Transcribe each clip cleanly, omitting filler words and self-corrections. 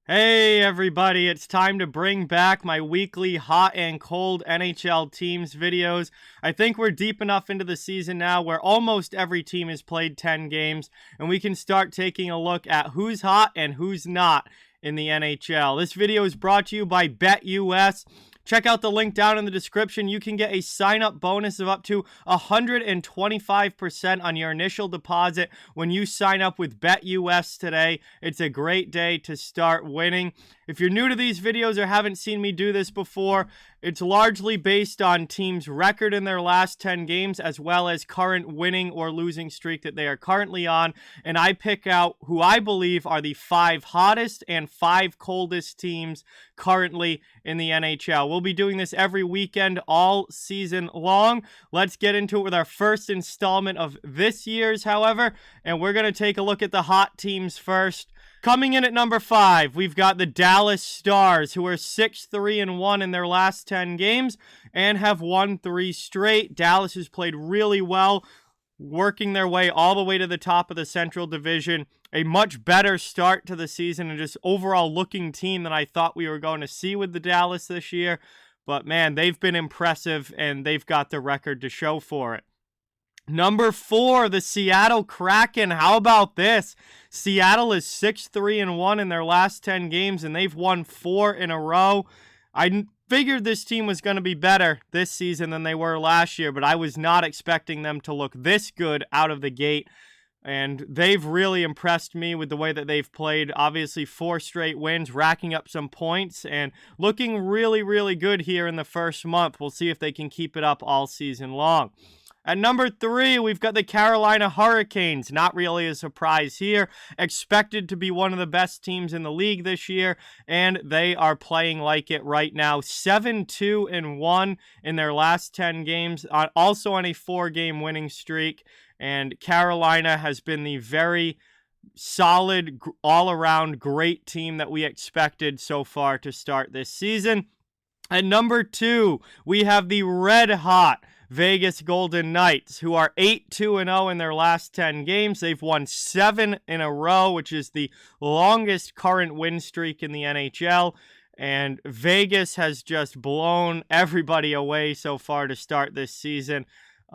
Hey everybody, it's time to bring back my weekly hot and cold NHL teams videos. I think we're deep enough into the season now where almost every team has played 10 games, and we can start taking a look at who's hot and who's not in the NHL. This video is brought to you by BetUS. Check out the link down in the description. You can get a sign-up bonus of up to 125% on your initial deposit when you sign up with BetUS today. It's a great day to start winning. If you're new to these videos or haven't seen me do this before, it's largely based on teams' record in their last 10 games as well as current winning or losing streak that they are currently on. And I pick out who I believe are the 5 hottest and 5 coldest teams currently in the NHL. We'll be doing this every weekend all season long. Let's get into it with our first installment of this year's, however. And we're going to take a look at the hot teams first. Coming in at number 5, we've got the Dallas Stars, who are 6-3-1 in their last 10 games and have won 3 straight. Dallas has played really well, working their way all the way to the top of the Central Division. A much better start to the season and just overall looking team than I thought we were going to see with the Dallas this year. But man, they've been impressive and they've got the record to show for it. Number 4, the Seattle Kraken. How about this? Seattle is 6-3-1 in their last 10 games, and they've won 4 in a row. I figured this team was going to be better this season than they were last year, but I was not expecting them to look this good out of the gate. And they've really impressed me with the way that they've played. Obviously, 4 straight wins, racking up some points, and looking really, really good here in the first month. We'll see if they can keep it up all season long. At number 3, we've got the Carolina Hurricanes. Not really a surprise here. Expected to be one of the best teams in the league this year, and they are playing like it right now. 7-2-1 in their last 10 games, also on a 4-game winning streak. And Carolina has been the very solid, all-around great team that we expected so far to start this season. At number 2, we have the red-hot Vegas Golden Knights, who are 8-2-0 in their last 10 games. They've won 7 in a row, which is the longest current win streak in the NHL. And Vegas has just blown everybody away so far to start this season.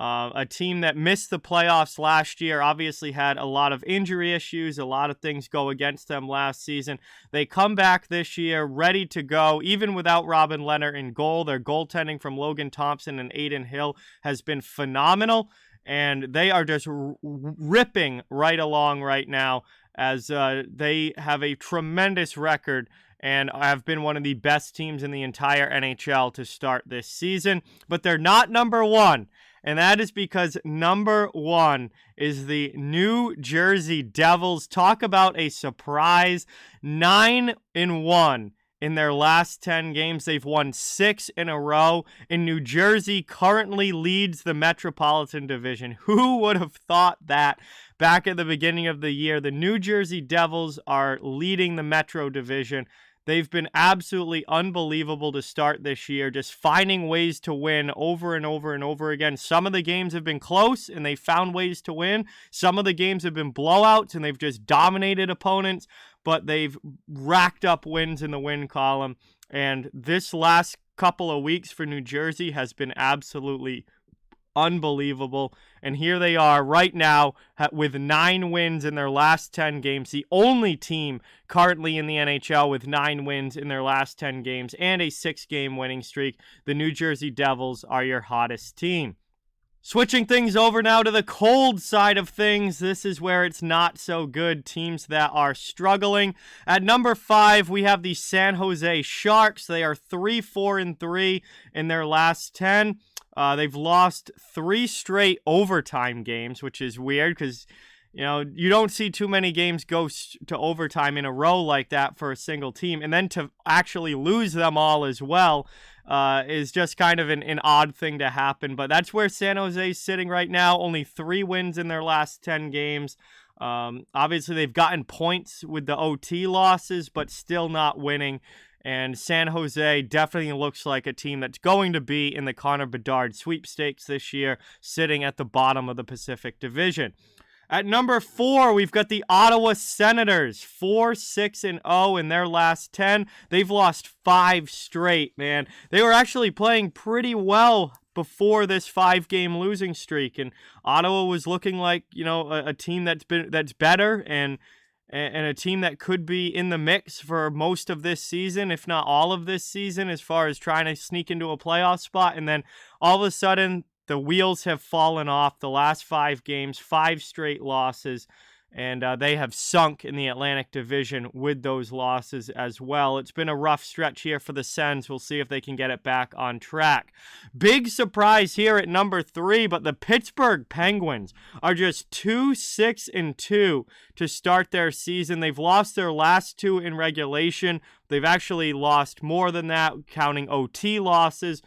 A team that missed the playoffs last year, obviously had a lot of injury issues, a lot of things go against them last season. They come back this year ready to go, even without Robin Lehner in goal. Their goaltending from Logan Thompson and Adin Hill has been phenomenal, and they are just ripping right along right now as they have a tremendous record and have been one of the best teams in the entire NHL to start this season. But they're not number 1. And that is because number 1 is the New Jersey Devils. Talk about a surprise. 9-1 in their last 10 games. They've won 6 in a row. And New Jersey currently leads the Metropolitan Division. Who would have thought that back at the beginning of the year? The New Jersey Devils are leading the Metro Division. They've been absolutely unbelievable to start this year, just finding ways to win over and over and over again. Some of the games have been close, and they found ways to win. Some of the games have been blowouts, and they've just dominated opponents, but they've racked up wins in the win column. And this last couple of weeks for New Jersey has been absolutely unbelievable. And here they are right now with 9 wins in their last 10 games. The only team currently in the NHL with 9 wins in their last 10 games and a 6-game winning streak. The New Jersey Devils are your hottest team. Switching things over now to the cold side of things, this is where it's not so good. Teams that are struggling. At number 5, we have the San Jose Sharks. They are 3-4-3 in their last 10. They've lost 3 straight overtime games, which is weird because, you know, you don't see too many games go to overtime in a row like that for a single team. And then to actually lose them all as well is just kind of an odd thing to happen. But that's where San Jose is sitting right now. Only 3 wins in their last 10 games. Obviously, they've gotten points with the OT losses, but still not winning. And San Jose definitely looks like a team that's going to be in the Connor Bedard sweepstakes this year, sitting at the bottom of the Pacific Division. At number 4, we've got the Ottawa Senators, 4-6-0 in their last 10. They've lost 5 straight, man. They were actually playing pretty well before this 5-game losing streak, and Ottawa was looking like, you know, a team that's better and a team that could be in the mix for most of this season, if not all of this season, as far as trying to sneak into a playoff spot. And then all of a sudden, the wheels have fallen off. The last 5 games, 5 straight losses, and they have sunk in the Atlantic Division with those losses as well. It's been a rough stretch here for the Sens. We'll see if they can get it back on track. Big surprise here at number 3, but the Pittsburgh Penguins are just 2-6-2 to start their season. They've lost their last 2 in regulation. They've actually lost more than that, counting OT losses.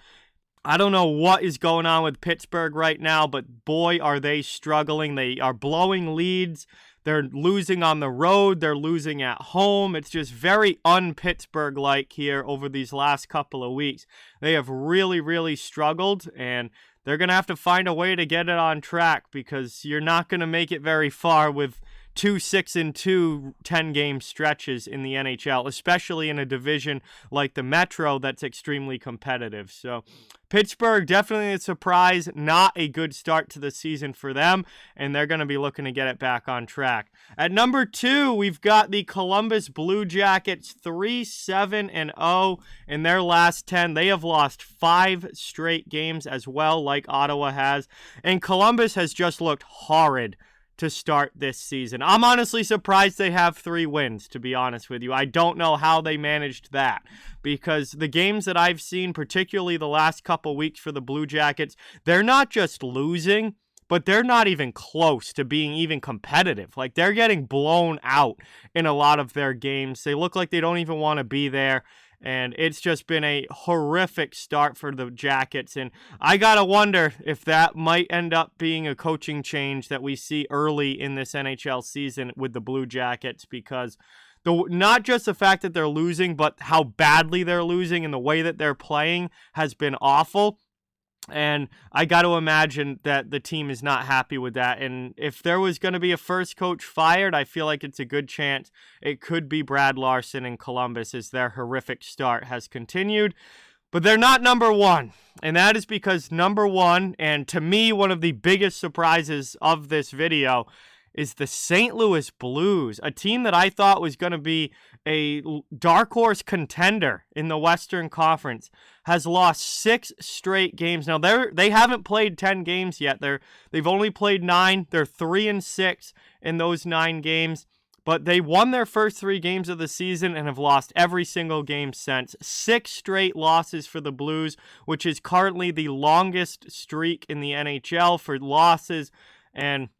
I don't know what is going on with Pittsburgh right now, but boy, are they struggling. They are blowing leads. They're losing on the road. They're losing at home. It's just very un-Pittsburgh-like here over these last couple of weeks. They have really, really struggled, and they're going to have to find a way to get it on track because you're not going to make it very far with 2 6-2 10-game stretches in the NHL, especially in a division like the Metro that's extremely competitive. So Pittsburgh, definitely a surprise, not a good start to the season for them, and they're going to be looking to get it back on track. At number 2, we've got the Columbus Blue Jackets, 3-7-0 in their last 10. They have lost 5 straight games as well, like Ottawa has, and Columbus has just looked horrid to start this season. I'm honestly surprised they have 3 wins, to be honest with you. I don't know how they managed that because the games that I've seen, particularly the last couple weeks for the Blue Jackets, they're not just losing, but they're not even close to being even competitive. Like, they're getting blown out in a lot of their games. They look like they don't even want to be there. And it's just been a horrific start for the Jackets. And I got to wonder if that might end up being a coaching change that we see early in this NHL season with the Blue Jackets, because not just the fact that they're losing, but how badly they're losing and the way that they're playing has been awful. And I got to imagine that the team is not happy with that. And if there was going to be a first coach fired, I feel like it's a good chance it could be Brad Larson in Columbus as their horrific start has continued. But they're not number 1. And that is because number 1, and to me, one of the biggest surprises of this video, is the St. Louis Blues, a team that I thought was going to be a dark horse contender in the Western Conference, has lost 6 straight games. Now, they haven't played 10 games yet. They've only played 9. They're 3-6 in those 9 games. But they won their first 3 games of the season and have lost every single game since. 6 straight losses for the Blues, which is currently the longest streak in the NHL for losses. And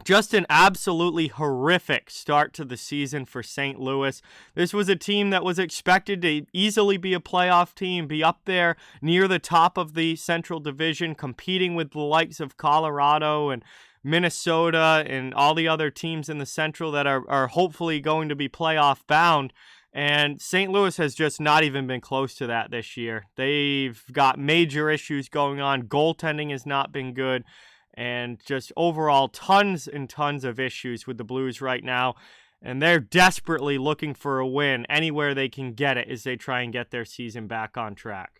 just an absolutely horrific start to the season for St. Louis. This was a team that was expected to easily be a playoff team, be up there near the top of the Central Division, competing with the likes of Colorado and Minnesota and all the other teams in the Central that are hopefully going to be playoff bound. And St. Louis has just not even been close to that this year. They've got major issues going on. Goaltending has not been good. And just overall tons and tons of issues with the Blues right now. And they're desperately looking for a win anywhere they can get it as they try and get their season back on track.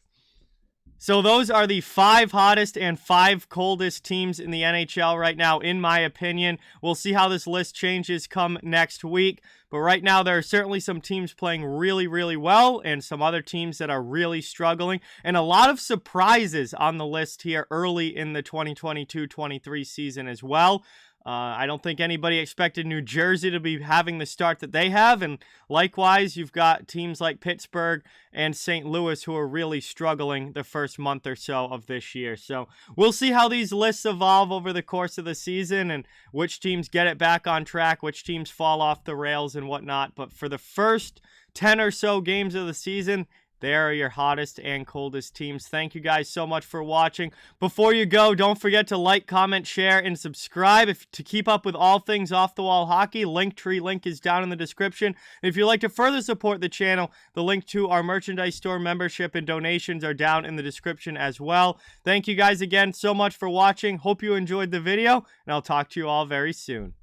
So those are the 5 hottest and 5 coldest teams in the NHL right now, in my opinion. We'll see how this list changes come next week. But right now, there are certainly some teams playing really, really well and some other teams that are really struggling. And a lot of surprises on the list here early in the 2022-23 season as well. I don't think anybody expected New Jersey to be having the start that they have. And likewise, you've got teams like Pittsburgh and St. Louis who are really struggling the first month or so of this year. So we'll see how these lists evolve over the course of the season and which teams get it back on track, which teams fall off the rails and whatnot. But for the first 10 or so games of the season, there are your hottest and coldest teams. Thank you guys so much for watching. Before you go, don't forget to like, comment, share, and subscribe to keep up with all things off-the-wall hockey. Linktree link is down in the description. If you'd like to further support the channel, the link to our merchandise store membership and donations are down in the description as well. Thank you guys again so much for watching. Hope you enjoyed the video, and I'll talk to you all very soon.